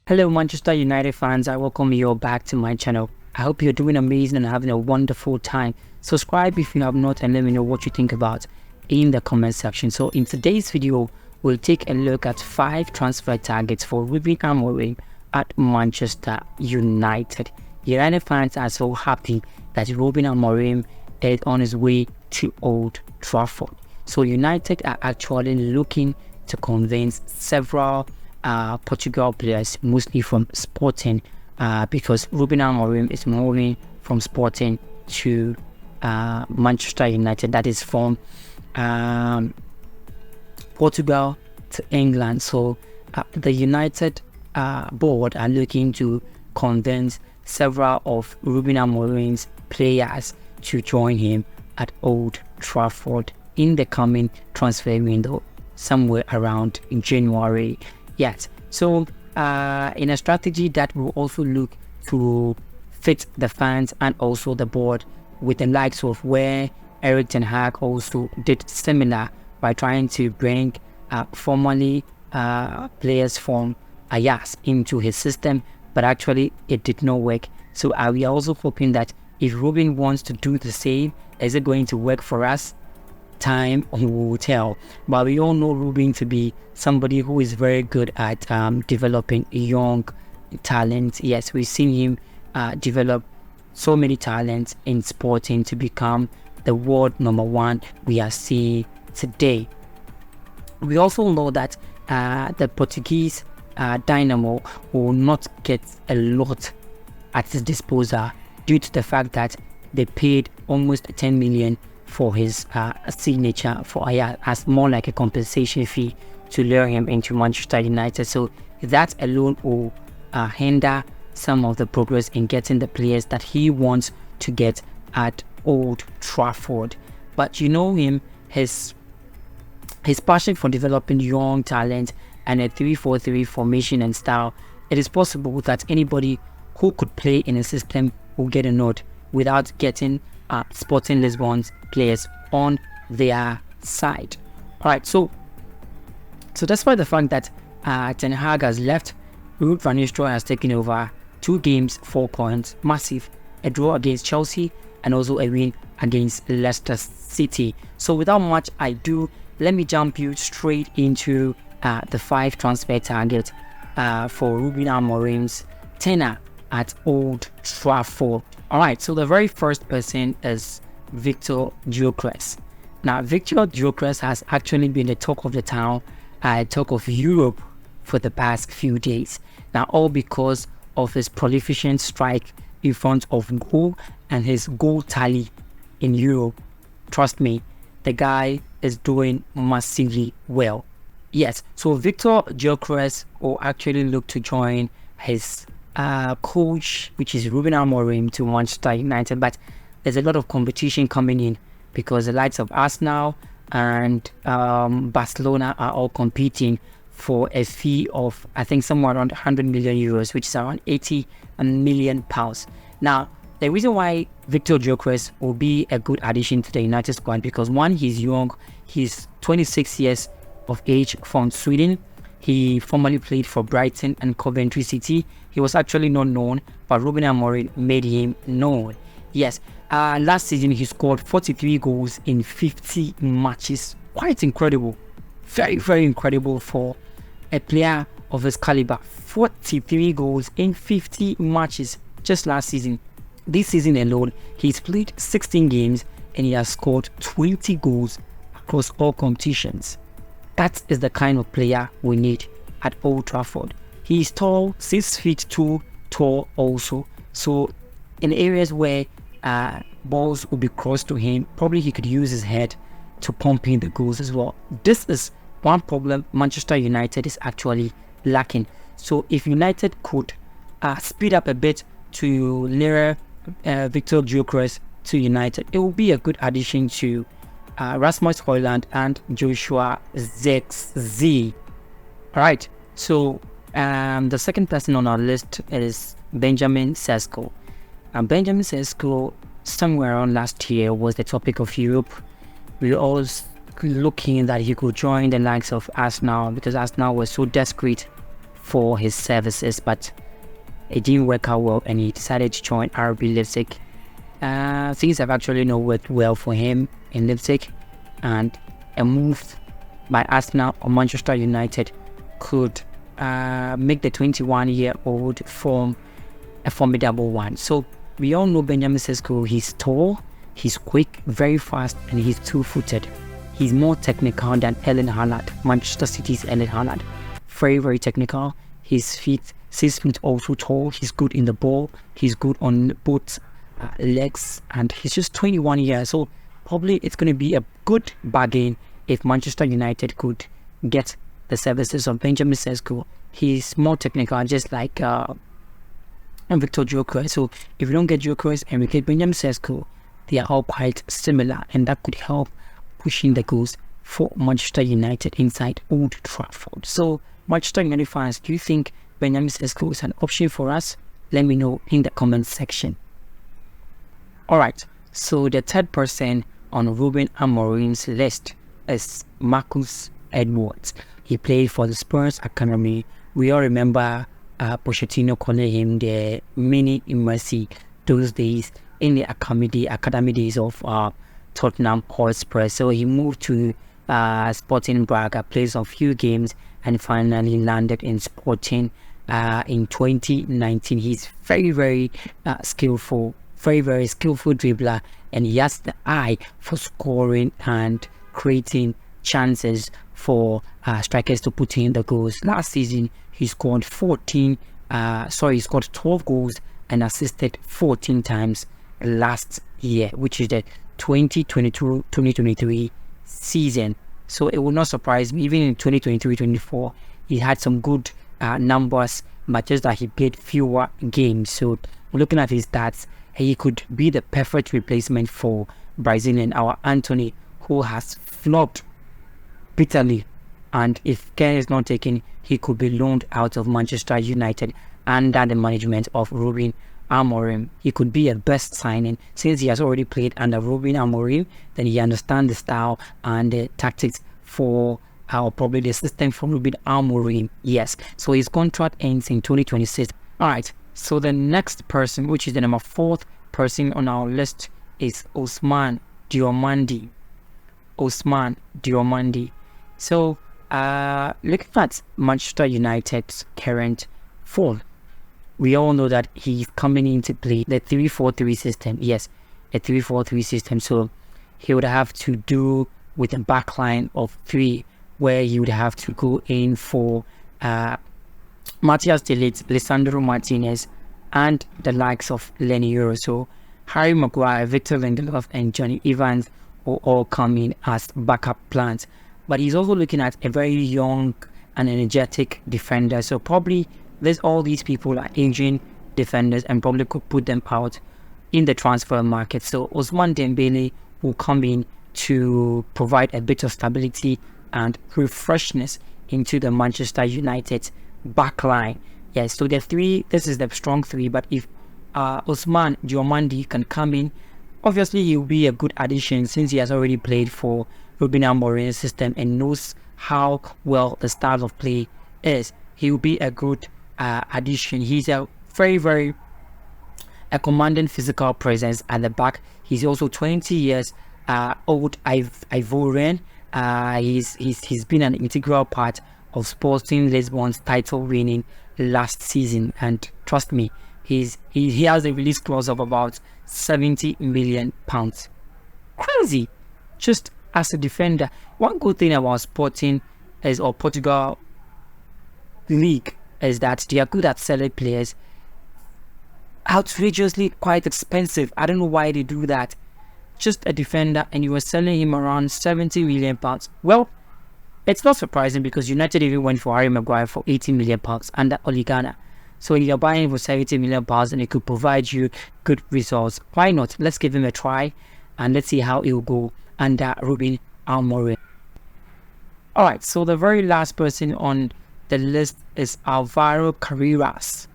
Hello, Manchester United fans. I welcome you all back to my channel. I hope you're doing amazing and having a wonderful time. Subscribe if you have not and let me know what you think about in the comment section. So in today's video, we'll take a look at 5 transfer targets for Ruben Amorim at Manchester United. United fans are so happy that Ruben Amorim is on his way to Old Trafford. So United are actually looking to convince several Portugal players, mostly from Sporting, because Ruben Amorim is moving from Sporting to Manchester United, that is from Portugal to England. So the United board are looking to convince several of Ruben Amorim's players to join him at Old Trafford in the coming transfer window, somewhere around in January. Yes, so in a strategy that will also look to fit the fans and also the board, with the likes of where Erik ten Hag also did similar by trying to bring formerly players from Ajax into his system, but actually it did not work. So we are also hoping that if Ruben wants to do the same, is it going to work for us? Time will tell, but we all know Ruben to be somebody who is very good at developing young talent. Yes, we've seen him develop so many talents in Sporting to become the world #1 we are seeing today. We also know that the Portuguese Dynamo will not get a lot at his disposal due to the fact that they paid almost 10 million for his signature for as more like a compensation fee to lure him into Manchester United. So that alone will hinder some of the progress in getting the players that he wants to get at Old Trafford. But you know him, his passion for developing young talent and a 3-4-3 formation and style, it is possible that anybody who could play in a system will get a nod without getting Sporting Lisbon's players on their side. Alright, so despite the fact that Ten Hag has left, Ruud van Nistelrooy has taken over. 2 games, 4 points, massive. A draw against Chelsea and also a win against Leicester City. So without much ado, let me jump you straight into the 5 transfer targets for Ruben Amorim's tenure at Old Trafford. Alright, so the very first person is Viktor Gyokeres. Now, Viktor Gyokeres has actually been the talk of the town, talk of Europe for the past few days. Now, all because of his prolific strike in front of goal and his goal tally in Europe. Trust me, the guy is doing massively well. Yes, so Viktor Gyokeres will actually look to join his coach, which is Ruben Amorim, to Manchester United, but there's a lot of competition coming in because the likes of Arsenal and Barcelona are all competing for a fee of, I think, somewhere around 100 million euros, which is around 80 million pounds. Now, the reason why Viktor Gyokeres will be a good addition to the United squad, because one, he's young, he's 26 years of age, from Sweden. He formerly played for Brighton and Coventry City. He was actually not known, but Ruben Amorim made him known. Yes, last season he scored 43 goals in 50 matches. Quite incredible. Very, very incredible for a player of his caliber. 43 goals in 50 matches just last season. This season alone, he's played 16 games and he has scored 20 goals across all competitions. That is the kind of player we need at Old Trafford. He's tall, 6'2" tall also. So in areas where balls will be crossed to him, probably he could use his head to pump in the goals as well. This is one problem Manchester United is actually lacking. So if United could speed up a bit to lure Viktor Gyokeres to United, it will be a good addition to Rasmus Højlund and Joshua Zirkzee. Alright, so the second person on our list is Benjamin Sesko. Benjamin Sesko, somewhere around last year, was the topic of Europe. We were always looking that he could join the likes of Arsenal because Arsenal was so desperate for his services, but it didn't work out well, and he decided to join RB Leipzig. Things have actually not worked well for him in Leipzig, and a move by Arsenal or Manchester United could make the 21-year-old form a formidable one. So we all know Benjamin Sesko. He's tall, he's quick, very fast, and he's two-footed. He's more technical than Erling Haaland, Manchester City's Erling Haaland. Very, very technical. His feet, 6 feet, also tall. He's good in the ball. He's good on both legs, and he's just 21 years. So probably it's going to be a good bargain if Manchester United could get the services of Benjamin Sesko. He's more technical, just like Viktor Gyokeres. So if you don't get Gyokeres and we get Benjamin Sesko, they are all quite similar, and that could help pushing the goals for Manchester United inside Old Trafford. So Manchester United fans, do you think Benjamin Sesko is an option for us? Let me know in the comment section. Alright, so the third person on Ruben Amorim's list is Marcus Edwards. He played for the Spurs Academy. We all remember Pochettino calling him the mini Messi those days in the academy days of Tottenham Hotspur. So he moved to Sporting Braga, plays a few games, and finally landed in Sporting in 2019. He's very, very skillful, very skillful dribbler, and he has the eye for scoring and creating chances for strikers to put in the goals. Last season, he scored 12 goals and assisted 14 times last year, which is the 2022-2023 season. So it will not surprise me, even in 2023-24, he had some good numbers, but just that he played fewer games. So looking at his stats, he could be the perfect replacement for Brazilian our Anthony, who has flopped bitterly, and if care is not taken, he could be loaned out of Manchester United under the management of Ruben Amorim. He could be a best signing since he has already played under Ruben Amorim. Then he understands the style and the tactics for probably the system from Ruben Amorim. Yes, so his contract ends in 2026. All right, so the next person, which is the number 4th person on our list, is Osman Diogo. Osman Diogo. So looking at Manchester United's current form, we all know that he's coming in to play the 3-4-3 system. Yes, a 3-4-3 system. So he would have to do with a backline of 3, where he would have to go in for Matthias de Ligt, Lisandro Martinez, and the likes of Lenny Euro. So Harry Maguire, Victor Lindelof, and Johnny Evans will all come in as backup plans. But he's also looking at a very young and energetic defender. So probably all these people are aging defenders and probably could put them out in the transfer market. So Ousmane Dembele will come in to provide a bit of stability and refreshness into the Manchester United backline. Yes, so the 3, this is the strong 3, but if Ousmane Diogo can come in, obviously he will be a good addition since he has already played for Ruben Amorim's system and knows how well the style of play is. He will be a good addition. He's a very a commanding physical presence at the back. He's also 20 years old, Ivorian. He's been an integral part of Sporting Lisbon's title winning last season, and trust me, he has a release clause of about £70 million. Crazy. Just as a defender, one good thing about Sporting or Portugal league is that they are good at selling players outrageously quite expensive. I don't know why they do that. Just a defender, and you were selling him around £70 million. Well, it's not surprising because United even went for Harry Maguire for £80 million under Ole Gunnar. So if you're buying for £70 million and it could provide you good results, why not? Let's give him a try and let's see how it will go under Ruben Amorim. Alright, so the very last person on the list is Alvaro Carreras.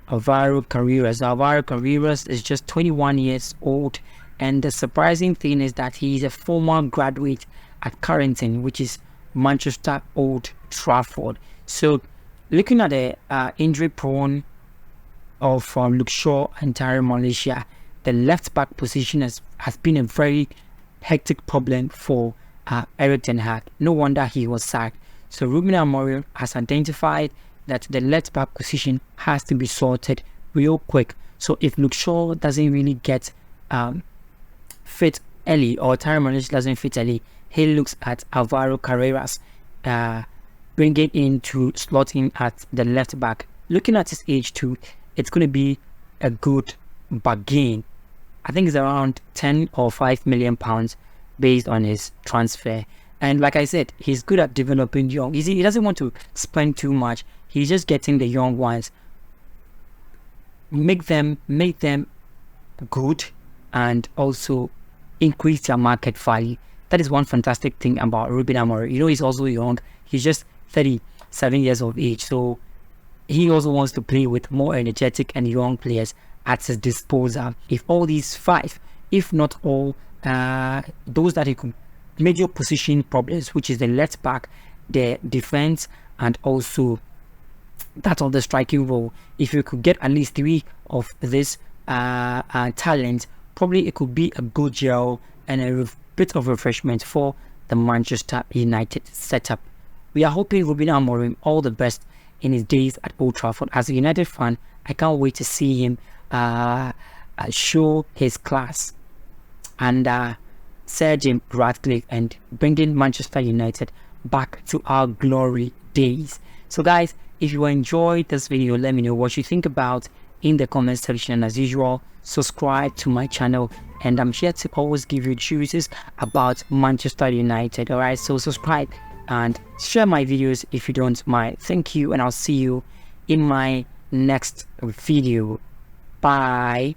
Alvaro Carreras is just 21 years old, and the surprising thing is that he is a former graduate at Carrington, which is Manchester Old Trafford. So Looking at the injury prone of Luke Shaw and Tyrone Malaysia, the left back position has been a very hectic problem for Erik ten Hag. No wonder he was sacked. So Ruben Amorim has identified that the left back position has to be sorted real quick. So if Luke Shaw doesn't really get fit early, or Tyrone Malaysia doesn't fit early, he looks at Alvaro Carreras, bringing in to slot in at the left back. Looking at his age too, it's going to be a good bargain. I think it's around 10 or 5 million pounds based on his transfer. And like I said, he's good at developing young. He doesn't want to spend too much. He's just getting the young ones, make them good, and also increase their market value. That is one fantastic thing about Ruben Amorim. You know, he's also young. He's just 37 years of age. So he also wants to play with more energetic and young players at his disposal. If all these 5, if not all, those that he could, major position problems, which is the left back, the defense, and also that of the striking role, if you could get at least 3 of this talent, probably it could be a good gel and a bit of refreshment for the Manchester United setup. We are hoping Ruben Amorim all the best in his days at Old Trafford. As a United fan, I can't wait to see him show his class and Sir Jim Ratcliffe and bringing Manchester United back to our glory days. So guys, if you enjoyed this video, let me know what you think about in the comment section, and as usual, subscribe to my channel, and I'm here to always give you juices about Manchester United. All right, so subscribe and share my videos if you don't mind. Thank you, and I'll see you in my next video. Bye.